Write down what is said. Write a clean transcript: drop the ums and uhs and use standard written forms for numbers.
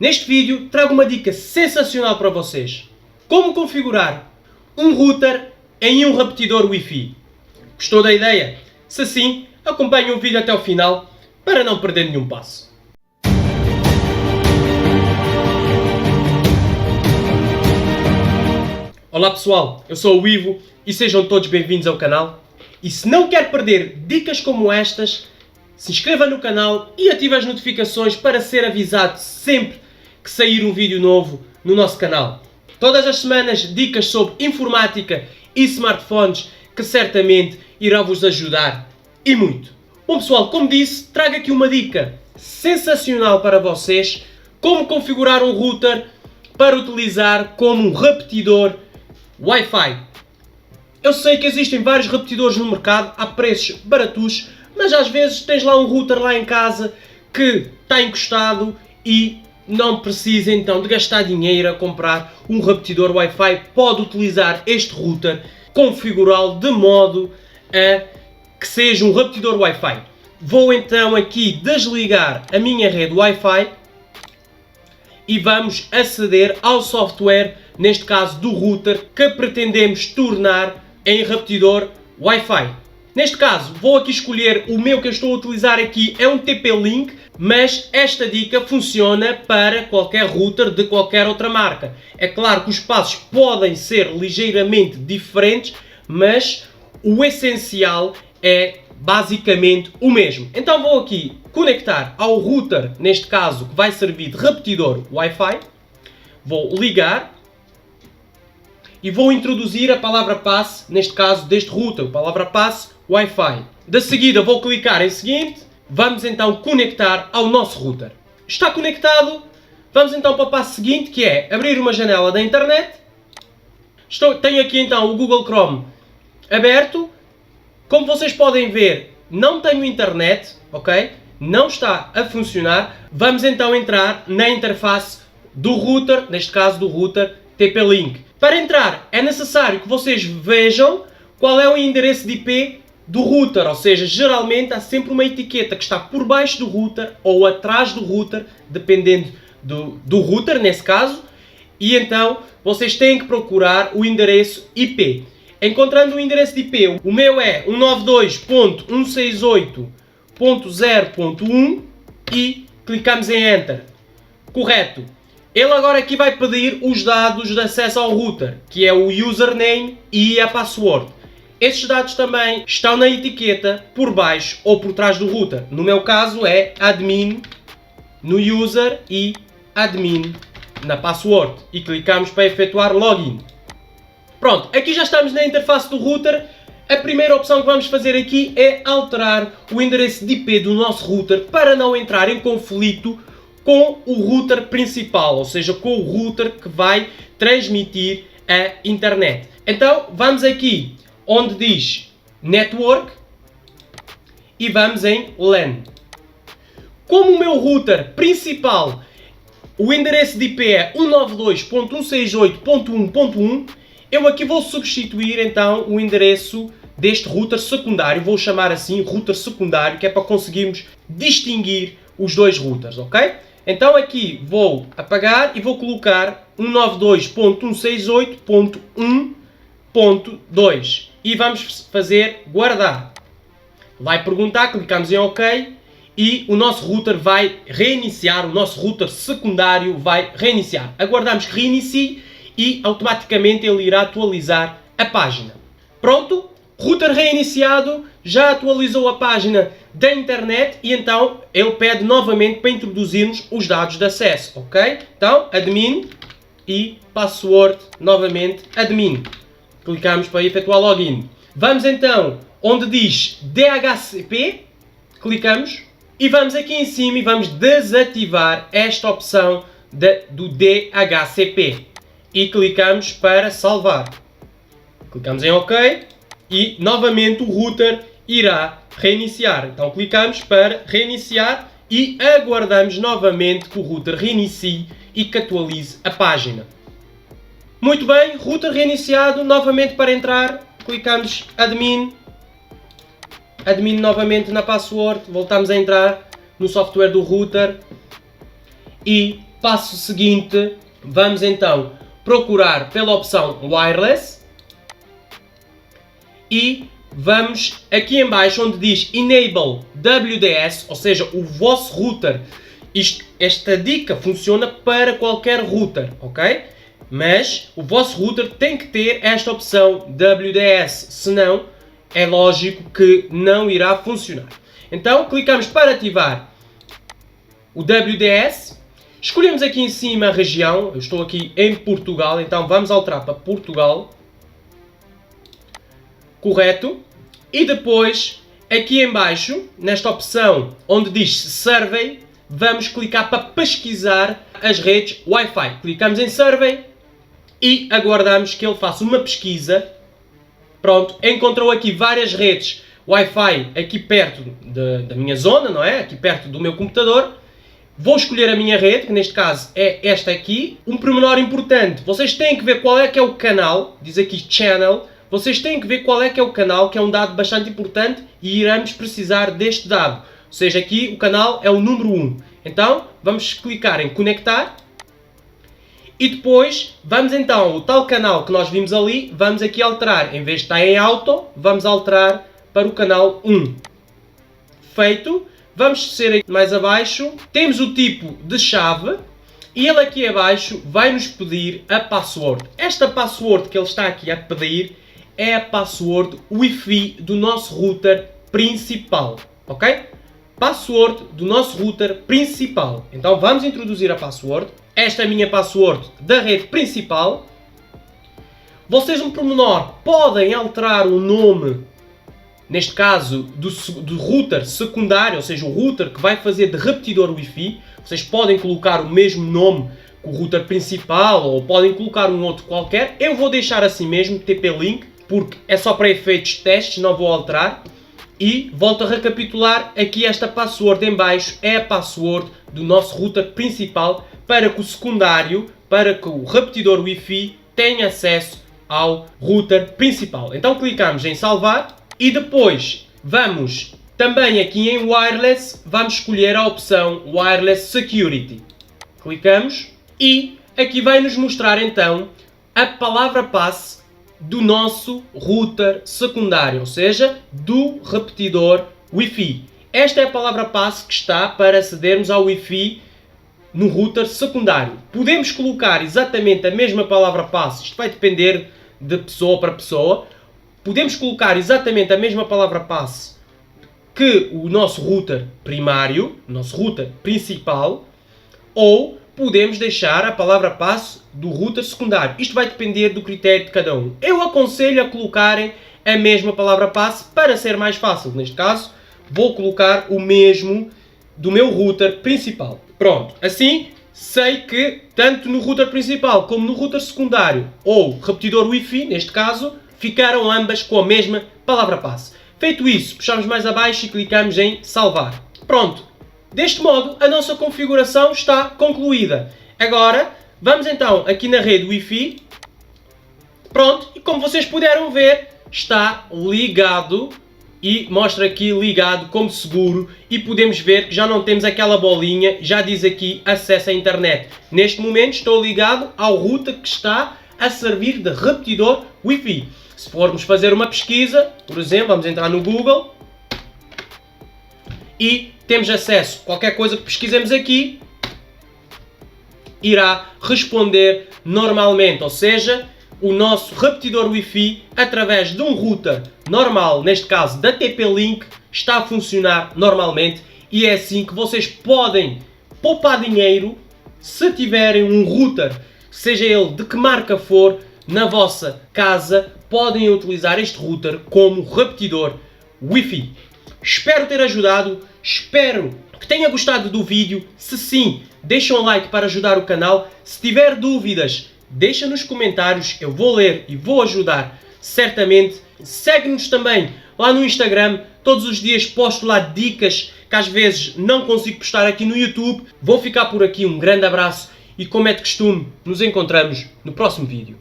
Neste vídeo trago uma dica sensacional para vocês. Como configurar um router em um repetidor Wi-Fi. Gostou da ideia? Se sim, acompanhe o vídeo até o final para não perder nenhum passo. Olá pessoal, eu sou o Ivo e sejam todos bem-vindos ao canal. E se não quer perder dicas como estas, se inscreva no canal e ative as notificações para ser avisado sempre que sair um vídeo novo no nosso canal. Todas as semanas dicas sobre informática e smartphones que certamente irá vos ajudar e muito. Bom pessoal, como disse, trago aqui uma dica sensacional para vocês, como configurar um router para utilizar como um repetidor Wi-Fi. Eu sei que existem vários repetidores no mercado a preços baratos, mas às vezes tens lá um router lá em casa que está encostado e não precisa então de gastar dinheiro a comprar um repetidor Wi-Fi. Pode utilizar este router, configurá-lo de modo a que seja um repetidor Wi-Fi. Vou então aqui desligar a minha rede Wi-Fi e vamos aceder ao software, neste caso do router, que pretendemos tornar em repetidor Wi-Fi. Neste caso, vou aqui escolher o meu que eu estou a utilizar aqui, é um TP-Link, mas esta dica funciona para qualquer router de qualquer outra marca. É claro que os passos podem ser ligeiramente diferentes, mas o essencial é basicamente o mesmo. Então vou aqui conectar ao router, neste caso, que vai servir de repetidor Wi-Fi. Vou ligar e vou introduzir a palavra passe, neste caso deste router, a palavra passe Wi-Fi. De seguida vou clicar em seguinte, vamos então conectar ao nosso router. Está conectado, vamos então para o passo seguinte, que é abrir uma janela da internet. Tenho aqui então o Google Chrome aberto. Como vocês podem ver, não tenho internet, ok? Não está a funcionar. Vamos então entrar na interface do router, neste caso do router TP-Link. Para entrar é necessário que vocês vejam qual é o endereço de IP do router, ou seja, geralmente há sempre uma etiqueta que está por baixo do router ou atrás do router, dependendo do router nesse caso, e então vocês têm que procurar o endereço IP. Encontrando o endereço de IP, o meu é 192.168.0.1 e clicamos em Enter. Correto. Ele agora aqui vai pedir os dados de acesso ao router, que é o username e a password. Esses dados também estão na etiqueta por baixo ou por trás do router. No meu caso é admin no user e admin na password. E clicamos para efetuar login. Pronto, aqui já estamos na interface do router. A primeira opção que vamos fazer aqui é alterar o endereço de IP do nosso router para não entrar em conflito com o router principal, ou seja, com o router que vai transmitir a internet. Então vamos aqui onde diz Network e vamos em LAN. Como o meu router principal, o endereço de IP é 192.168.1.1, eu aqui vou substituir então o endereço deste router secundário, vou chamar assim router secundário, que é para conseguirmos distinguir os dois routers, ok? Então aqui vou apagar e vou colocar 192.168.1.2 e vamos fazer guardar. Vai perguntar, clicamos em OK e o nosso router vai reiniciar, o nosso router secundário vai reiniciar. Aguardamos que reinicie e automaticamente ele irá atualizar a página. Pronto, router reiniciado, já atualizou a página da internet e então ele pede novamente para introduzirmos os dados de acesso, ok? Então, admin e password, novamente admin. Clicamos para efetuar login. Vamos então onde diz DHCP, clicamos e vamos aqui em cima e vamos desativar esta opção do DHCP. E clicamos para salvar. Clicamos em OK e novamente o router irá reiniciar. Então clicamos para reiniciar e aguardamos novamente que o router reinicie e que atualize a página. Muito bem, router reiniciado, novamente para entrar, clicamos admin novamente na password, voltamos a entrar no software do router e Passo seguinte, vamos então procurar pela opção Wireless e vamos aqui em baixo onde diz Enable WDS, ou seja, o vosso router. Esta dica funciona para qualquer router, ok? Mas o vosso router tem que ter esta opção WDS, senão é lógico que não irá funcionar. Então clicamos para ativar o WDS, escolhemos aqui em cima a região, eu estou aqui em Portugal, então vamos alterar para Portugal, correto, e depois aqui em baixo, nesta opção onde diz Survey, vamos clicar para pesquisar as redes Wi-Fi. Clicamos em Survey e aguardamos que ele faça uma pesquisa. Pronto, encontrou aqui várias redes Wi-Fi aqui perto da minha zona, não é? Aqui perto do meu computador. Vou escolher a minha rede, que neste caso é esta aqui. Um pormenor importante, vocês têm que ver qual é que é o canal, diz aqui Channel. Vocês têm que ver qual é que é o canal, que é um dado bastante importante e iremos precisar deste dado. Ou seja, aqui o canal é o número 1. Então, vamos clicar em Conectar. E depois, vamos então, o tal canal que nós vimos ali, vamos aqui alterar. Em vez de estar em Auto, vamos alterar para o canal 1. Feito. Vamos descer mais abaixo. Temos o tipo de chave. E ele aqui abaixo vai nos pedir a password. Esta password que ele está aqui a pedir é a password Wi-Fi do nosso router principal. Ok? Password do nosso router principal. Então vamos introduzir a password. Esta é a minha password da rede principal. Vocês, um pormenor, podem alterar o nome, neste caso, do router secundário, ou seja, o router que vai fazer de repetidor Wi-Fi. Vocês podem colocar o mesmo nome que o router principal ou podem colocar um outro qualquer. Eu vou deixar assim mesmo, TP-Link, porque é só para efeitos de testes, não vou alterar. E volto a recapitular, aqui esta password em baixo é a password do nosso router principal para que o secundário, para que o repetidor Wi-Fi tenha acesso ao router principal. Então clicamos em salvar e depois vamos também aqui em Wireless, vamos escolher a opção Wireless Security. Clicamos e aqui vai nos mostrar então a palavra passe do nosso router secundário, ou seja, do repetidor Wi-Fi. Esta é a palavra passe que está para acedermos ao Wi-Fi no router secundário. Podemos colocar exatamente a mesma palavra passe, isto vai depender de pessoa para pessoa. Podemos colocar exatamente a mesma palavra passe que o nosso router primário, o nosso router principal, ou podemos deixar a palavra passe do router secundário. Isto vai depender do critério de cada um. Eu aconselho a colocarem a mesma palavra passe para ser mais fácil. Neste caso, vou colocar o mesmo do meu router principal. Pronto, assim sei que tanto no router principal como no router secundário ou repetidor Wi-Fi, neste caso, ficaram ambas com a mesma palavra passe. Feito isso, puxamos mais abaixo e clicamos em salvar. Pronto. Deste modo, a nossa configuração está concluída. Agora, vamos então aqui na rede Wi-Fi. Pronto, e como vocês puderam ver, está ligado e mostra aqui ligado como seguro e podemos ver que já não temos aquela bolinha, já diz aqui acesso à internet. Neste momento estou ligado ao router que está a servir de repetidor Wi-Fi. Se formos fazer uma pesquisa, por exemplo, vamos entrar no Google e temos acesso a qualquer coisa que pesquisemos aqui, irá responder normalmente, ou seja, o nosso repetidor Wi-Fi, através de um router normal, neste caso da TP-Link, está a funcionar normalmente e é assim que vocês podem poupar dinheiro se tiverem um router, seja ele de que marca for, na vossa casa, podem utilizar este router como repetidor Wi-Fi. Espero ter ajudado, espero que tenha gostado do vídeo. Se sim, deixa um like para ajudar o canal. Se tiver dúvidas, deixa nos comentários, eu vou ler e vou ajudar certamente. Segue-nos também lá no Instagram, todos os dias posto lá dicas que às vezes não consigo postar aqui no YouTube. Vou ficar por aqui, um grande abraço e como é de costume, nos encontramos no próximo vídeo.